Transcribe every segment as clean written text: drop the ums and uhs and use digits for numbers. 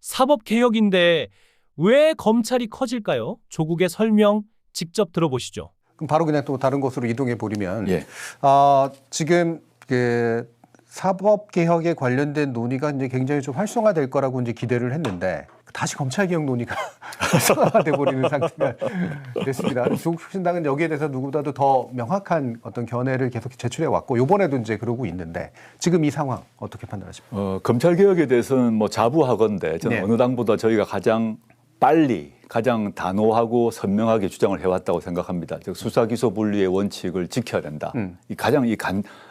사법개혁인데 왜 검찰이 커질까요? 조국의 설명 직접 들어보시죠. 그럼 바로 그냥 또 다른 곳으로 이동해 버리면 예. 지금 그 사법 개혁에 관련된 논의가 이제 굉장히 좀 활성화될 거라고 이제 기대를 했는데 다시 검찰 개혁 논의가 활성화돼 버리는 상태가 됐습니다. 조국신당은 여기에 대해서 누구보다도 더 명확한 어떤 견해를 계속 제출해 왔고 이번에도 이제 그러고 있는데 지금 이 상황 어떻게 판단하십니까? 검찰 개혁에 대해서는 뭐 자부하건대 저는 네. 어느 당보다 저희가 가장 빨리 가장 단호하고 선명하게 주장을 해왔다고 생각합니다. 즉 수사 기소 분리의 원칙을 지켜야 된다. 이 가장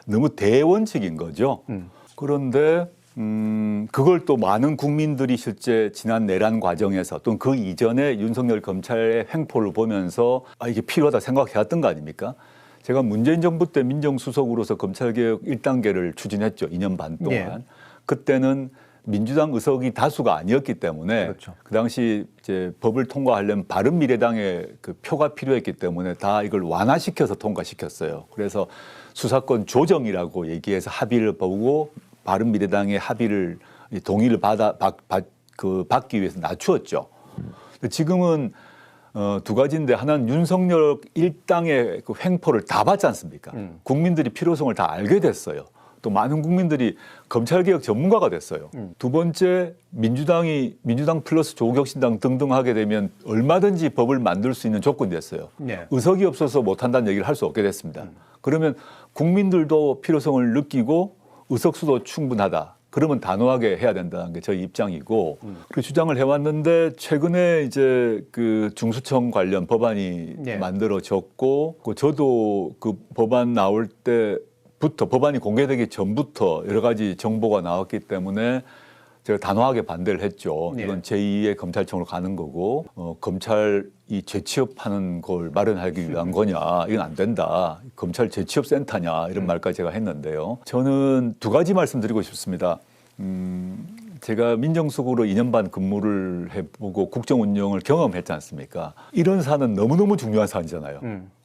너무 대원칙인 거죠. 그런데 그걸 또 많은 국민들이 실제 지난 내란 과정에서 또는 그 이전에 윤석열 검찰의 횡포를 보면서 이게 필요하다 생각해왔던 거 아닙니까? 제가 문재인 정부 때 민정수석으로서 검찰개혁 1단계를 추진했죠. 2년 반 동안. 네. 그때는 민주당 의석이 다수가 아니었기 때문에 그렇죠. 그 당시 이제 법을 통과하려면 바른미래당의 그 표가 필요했기 때문에 다 이걸 완화시켜서 통과시켰어요. 그래서 수사권 조정이라고 얘기해서 합의를 보고 바른미래당의 합의를 동의를 받기 위해서 낮추었죠. 근데 지금은 두 가지인데 하나는 윤석열 일당의 그 횡포를 다 받지 않습니까? 국민들이 필요성을 다 알게 됐어요. 또 많은 국민들이 검찰개혁 전문가가 됐어요. 두 번째, 민주당 플러스 조국혁신당 등등 하게 되면 얼마든지 법을 만들 수 있는 조건이 됐어요. 네. 의석이 없어서 못한다는 얘기를 할 수 없게 됐습니다. 그러면 국민들도 필요성을 느끼고 의석수도 충분하다. 그러면 단호하게 해야 된다는 게 저희 입장이고 그 주장을 해왔는데 최근에 이제 그 중수청 관련 법안이 네. 만들어졌고 저도 그 법안 나올 때부터 법안이 공개되기 전부터 여러 가지 정보가 나왔기 때문에 제가 단호하게 반대를 했죠. 네. 이건 제2의 검찰청으로 가는 거고 검찰이 재취업하는 걸 마련하기 위한 거냐. 이건 안 된다. 검찰 재취업센터냐 이런 말까지 제가 했는데요. 저는 두 가지 말씀드리고 싶습니다. 제가 민정수석으로 2년 반 근무를 해보고 국정운영을 경험했지 않습니까? 이런 사안은 너무너무 중요한 사안이잖아요.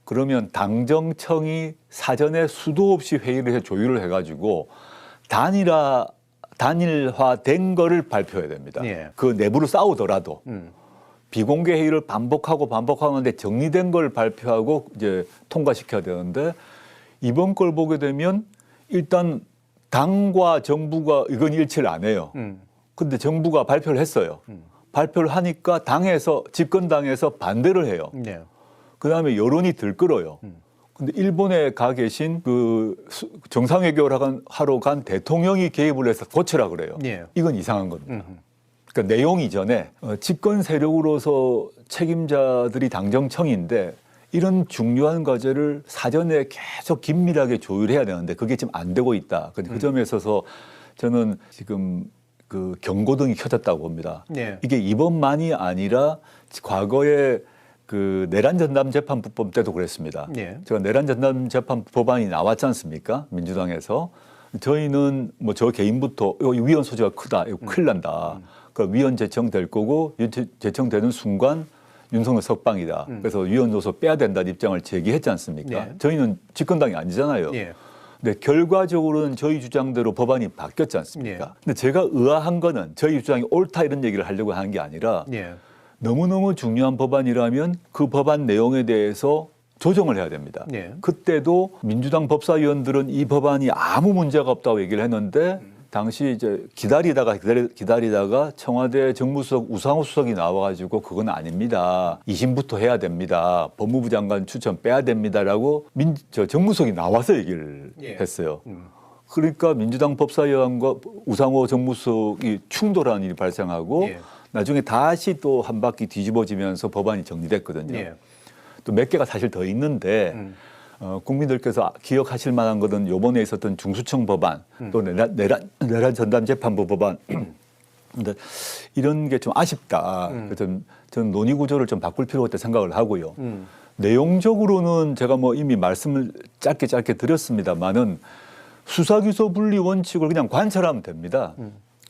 그러면 당정청이 사전에 수도 없이 회의를 해 조율을 해가지고 단일화된 거를 발표해야 됩니다. 예. 그 내부로 싸우더라도 비공개 회의를 반복하는데 정리된 걸 발표하고 이제 통과시켜야 되는데 이번 걸 보게 되면 일단 당과 정부가 이건 일치를 안 해요. 근데 정부가 발표를 했어요. 발표를 하니까 집권당에서 반대를 해요. 네. 그다음에 여론이 들끓어요. 근데 일본에 가 계신 그 정상회교를 하러 간 대통령이 개입을 해서 고쳐라 그래요. 예. 이건 이상한 겁니다. 그러니까 내용 이전에 집권 세력으로서 책임자들이 당정청인데 이런 중요한 과제를 사전에 계속 긴밀하게 조율해야 되는데 그게 지금 안 되고 있다. 그 점에 있어서 저는 지금 그 경고등이 켜졌다고 봅니다. 네. 이게 이번만이 아니라 과거에 그 내란 전담 재판부법 때도 그랬습니다. 네. 제가 내란 전담 재판부 법안이 나왔지 않습니까? 민주당에서 저희는 뭐 저 개인부터 이거 위헌 소지가 크다, 이거 큰일 난다. 그 위헌 제청될 거고 제청되는 순간 윤석열 석방이다. 그래서 위헌 요소 빼야 된다는 입장을 제기했지 않습니까? 네. 저희는 집권당이 아니잖아요. 예. 근데 결과적으로는 저희 주장대로 법안이 바뀌었지 않습니까? 예. 근데 제가 의아한 거는 저희 주장이 옳다 이런 얘기를 하려고 하는 게 아니라 예. 너무너무 중요한 법안이라면 그 법안 내용에 대해서 조정을 해야 됩니다. 네. 그때도 민주당 법사위원들은 이 법안이 아무 문제가 없다고 얘기를 했는데 당시 이제 기다리다가 청와대 정무수석 우상호 수석이 나와가지고 그건 아닙니다. 2심부터 해야 됩니다. 법무부 장관 추천 빼야 됩니다라고 정무수석이 나와서 얘기를 예. 했어요. 그러니까 민주당 법사위원과 우상호 정무수석이 충돌하는 일이 발생하고 예. 나중에 다시 또 한 바퀴 뒤집어지면서 법안이 정리됐거든요. 예. 또 몇 개가 사실 더 있는데 국민들께서 기억하실 만한 것은 요번에 있었던 중수청 법안 또 내란 전담 재판부 법안 근데 이런 게 좀 아쉽다. 그래서 저는 논의 구조를 좀 바꿀 필요가 있다 생각을 하고요. 내용적으로는 제가 뭐 이미 말씀을 짧게 드렸습니다만은 수사기소 분리 원칙을 그냥 관철하면 됩니다.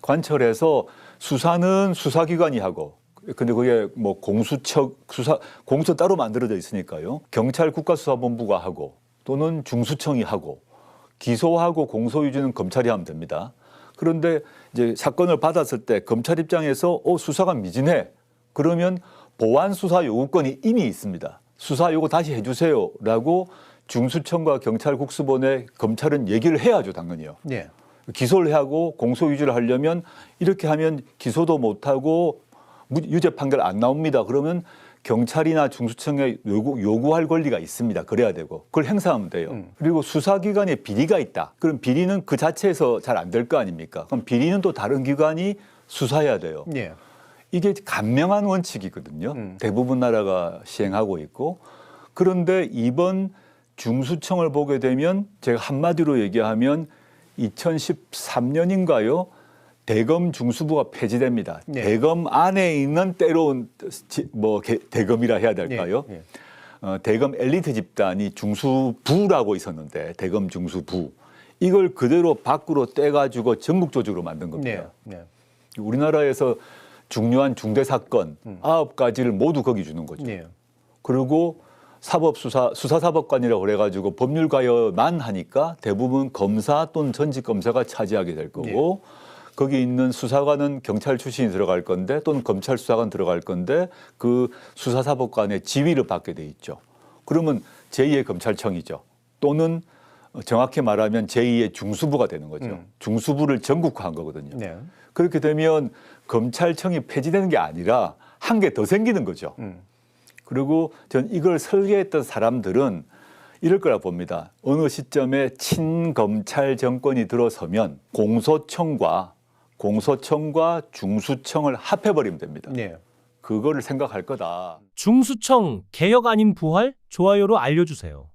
관철해서 수사는 수사기관이 하고 근데 그게 뭐 공수처 따로 만들어져 있으니까요. 경찰 국가수사본부가 하고 또는 중수청이 하고 기소하고 공소유지는 검찰이 하면 됩니다. 그런데 이제 사건을 받았을 때 검찰 입장에서 수사가 미진해. 그러면 보완 수사 요구권이 이미 있습니다. 수사 요구 다시 해주세요라고 중수청과 경찰 국수본에 검찰은 얘기를 해야죠, 당연히요. 예. 기소를 하고 공소 유지를 하려면 이렇게 하면 기소도 못하고 유죄 판결 안 나옵니다. 그러면 경찰이나 중수청에 요구할 권리가 있습니다. 그래야 되고 그걸 행사하면 돼요. 그리고 수사기관에 비리가 있다. 그럼 비리는 그 자체에서 잘 안 될 거 아닙니까? 그럼 비리는 또 다른 기관이 수사해야 돼요. 예. 이게 간명한 원칙이거든요. 대부분 나라가 시행하고 있고. 그런데 이번 중수청을 보게 되면 제가 한마디로 얘기하면 2013년인가요? 대검 중수부가 폐지됩니다. 네. 대검 안에 있는 때로운 대검이라 해야 될까요? 예. 대검 엘리트 집단이 중수부라고 있었는데 대검 중수부 이걸 그대로 밖으로 떼가지고 전국 조직으로 만든 겁니다. 네. 네. 우리나라에서 중요한 중대 사건 9가지를 모두 거기 주는 거죠. 네. 그리고 수사사법관이라고 그래가지고 법률가여만 하니까 대부분 검사 또는 전직 검사가 차지하게 될 거고 거기 있는 수사관은 경찰 출신이 들어갈 건데 또는 검찰 수사관 들어갈 건데 그 수사사법관의 지위를 받게 돼 있죠. 그러면 제2의 검찰청이죠. 또는 정확히 말하면 제2의 중수부가 되는 거죠. 중수부를 전국화한 거거든요. 네. 그렇게 되면 검찰청이 폐지되는 게 아니라 한 개 더 생기는 거죠. 그리고 전 이걸 설계했던 사람들은 이럴 거라 봅니다. 어느 시점에 친검찰 정권이 들어서면 공소청과 중수청을 합해버리면 됩니다. 네. 그거를 생각할 거다. 중수청 개혁 아닌 부활? 좋아요로 알려주세요.